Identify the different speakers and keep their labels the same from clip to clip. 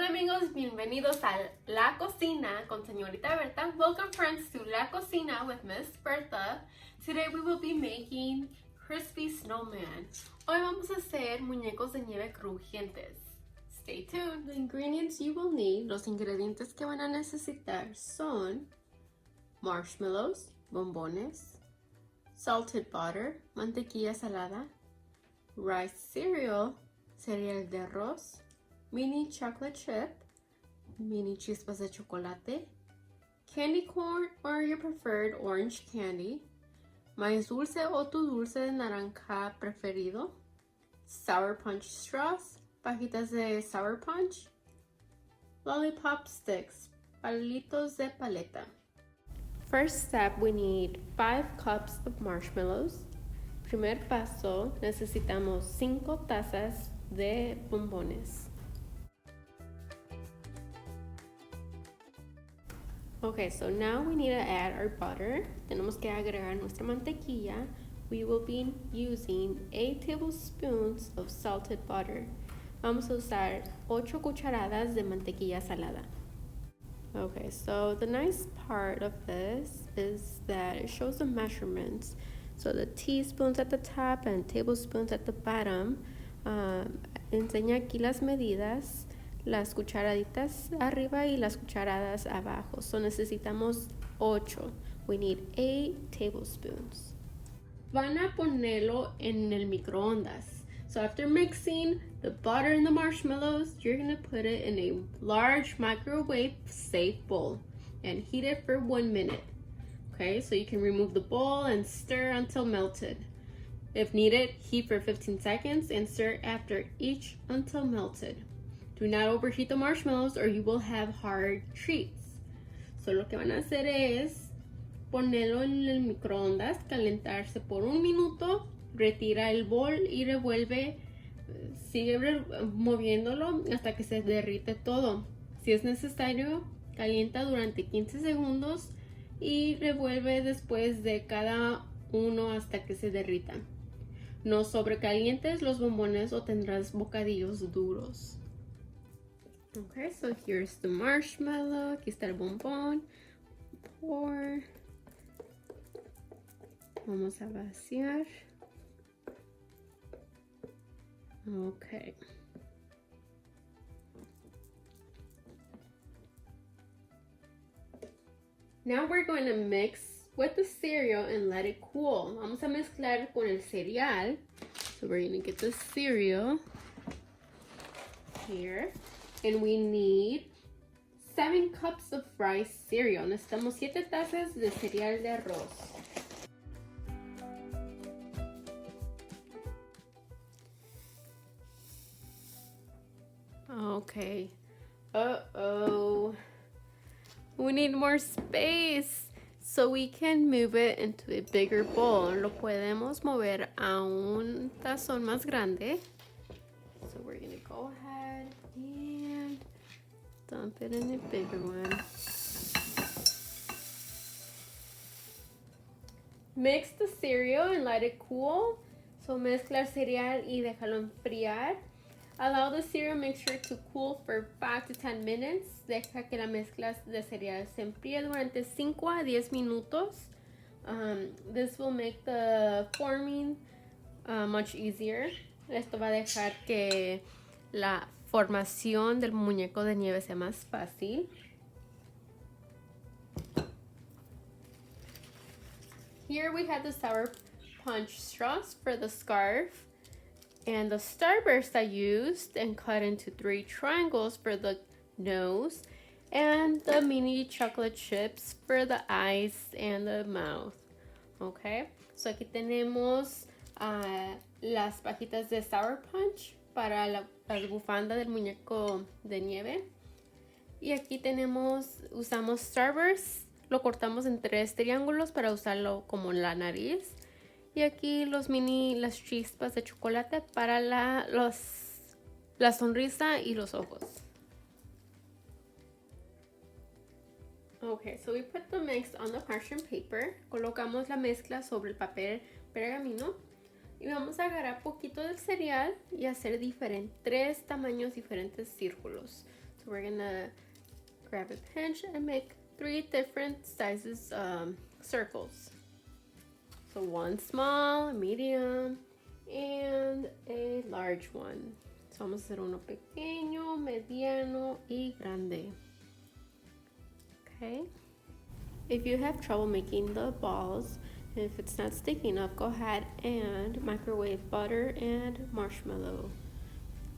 Speaker 1: Hola amigos, bienvenidos a La Cocina con Señorita Berta. Welcome friends to La Cocina with Miss Berta. Today we will be making crispy snowman. Hoy vamos a hacer muñecos de nieve crujientes. Stay tuned. The ingredients you will need, los ingredientes que van a necesitar son marshmallows, bombones, salted butter, mantequilla salada, rice cereal, cereal de arroz, mini chocolate chip, mini chispas de chocolate, candy corn or your preferred orange candy, maíz dulce o tu dulce de naranja preferido, sour punch straws, pajitas de sour punch, lollipop sticks, palitos de paleta. First step, we need 5 cups of marshmallows. Primer paso, necesitamos 5 tazas de bombones. Okay, so now we need to add our butter. Tenemos que agregar nuestra mantequilla. We will be using 8 tablespoons of salted butter. Vamos a usar 8 cucharadas de mantequilla salada. Okay, so the nice part of this is that it shows the measurements. So the teaspoons at the top and tablespoons at the bottom. Enseña aquí las medidas. Las cucharaditas arriba y las cucharadas abajo. So necesitamos 8. We need 8 tablespoons. Van a ponerlo en el microondas. So after mixing the butter and the marshmallows, you're going to put it in a large microwave safe bowl and heat it for 1 minute. Okay, so you can remove the bowl and stir until melted. If needed, heat for 15 seconds and stir after each until melted. Do not overheat the marshmallows or you will have hard treats. So lo que van a hacer es ponerlo en el microondas, calentarse por 1 minuto, retira el bol y revuelve, sigue moviéndolo hasta que se derrite todo. Si es necesario, calienta durante 15 segundos y revuelve después de cada uno hasta que se derrita. No sobrecalientes los bombones o tendrás bocadillos duros. Okay, so here's the marshmallow. Aquí está el bombón. Pour. Vamos a vaciar. Okay. Now we're going to mix with the cereal and let it cool. Vamos a mezclar con el cereal. So we're going to get the cereal here. And we need 7 cups of rice cereal. Necesitamos 7 tazas de cereal de arroz. Okay. Uh-oh. We need more space so we can move it into a bigger bowl. Lo podemos mover a un tazón más grande. So we're going to go ahead and dump it in a bigger one. Mix the cereal and let it cool. So mezcla el cereal y déjalo enfriar. Allow the cereal mixture to cool for 5 to 10 minutes. Deja que la mezcla de cereal se enfríe durante 5 a 10 minutos. This will make the forming much easier. Esto va a dejar que la formación del muñeco de nieve sea más fácil. Here we have the sour punch straws for the scarf. And the starburst I used and cut into 3 triangles for the nose. And the mini chocolate chips for the eyes and the mouth. Okay, so aquí tenemos las pajitas de sour punch para la bufanda del muñeco de nieve. Y aquí usamos starburst, lo cortamos en 3 triángulos para usarlo como la nariz. Y aquí las chispas de chocolate para la sonrisa y los ojos. Okay, so we put the mix on the parchment paper. Colocamos la mezcla sobre el papel pergamino. Y vamos a agarrar poquito del cereal y hacer 3 tamaños diferentes círculos. So we're gonna grab a pinch and make 3 different sizes circles. So one small, a medium, and a large one. So vamos a hacer uno pequeño, mediano, y grande. Okay. If you have trouble making the balls, and if it's not sticky enough, go ahead and microwave butter and marshmallow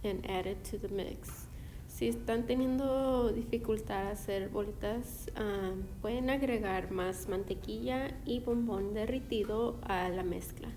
Speaker 1: and add it to the mix. Si están teniendo dificultad a hacer bolitas, pueden agregar más mantequilla y bombón derritido a la mezcla.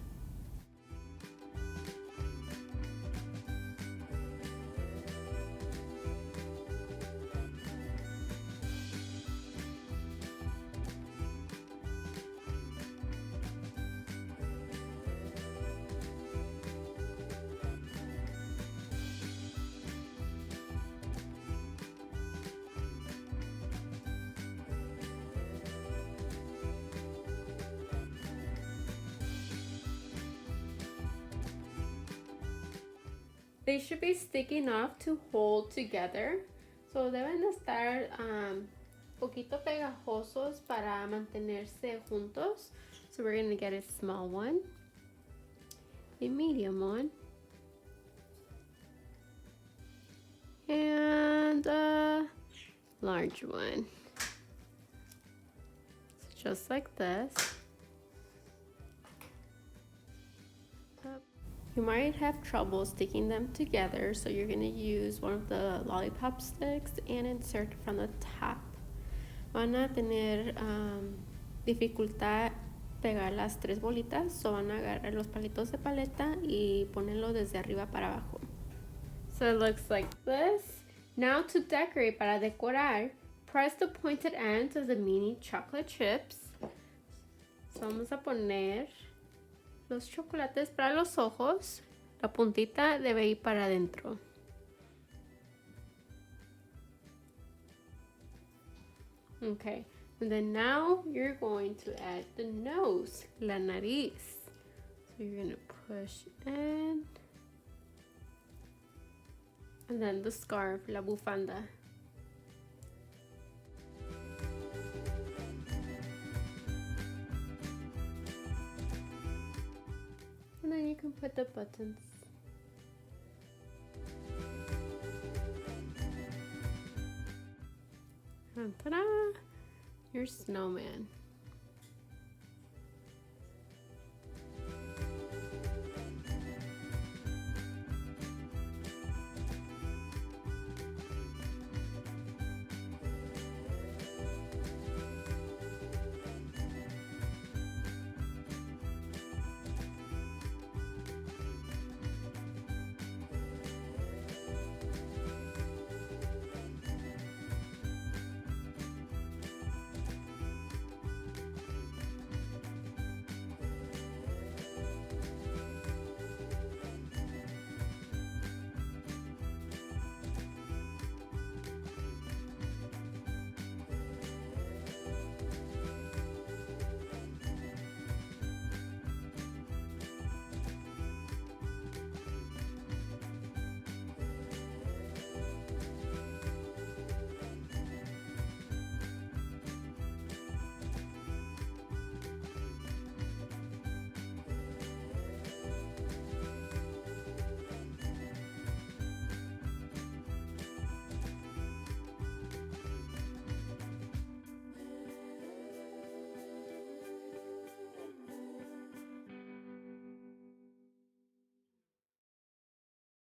Speaker 1: They should be sticky enough to hold together. So deben de estar poquito pegajosos para mantenerse juntos. So we're gonna get a small one, a medium one, and a large one. So just like this. You might have trouble sticking them together, so you're going to use one of the lollipop sticks and insert from the top. Van a tener dificultad pegar las 3 bolitas, so van a agarrar los palitos de paleta y ponerlo desde arriba para abajo. So it looks like this. Now to decorate, para decorar, press the pointed ends of the mini chocolate chips. So vamos a poner los chocolates para los ojos. La puntita debe ir para adentro. Okay, and then now you're going to add the nose, la nariz. So you're gonna push in. And then the scarf, la bufanda. And then you can put the buttons. And ta-da! Your snowman.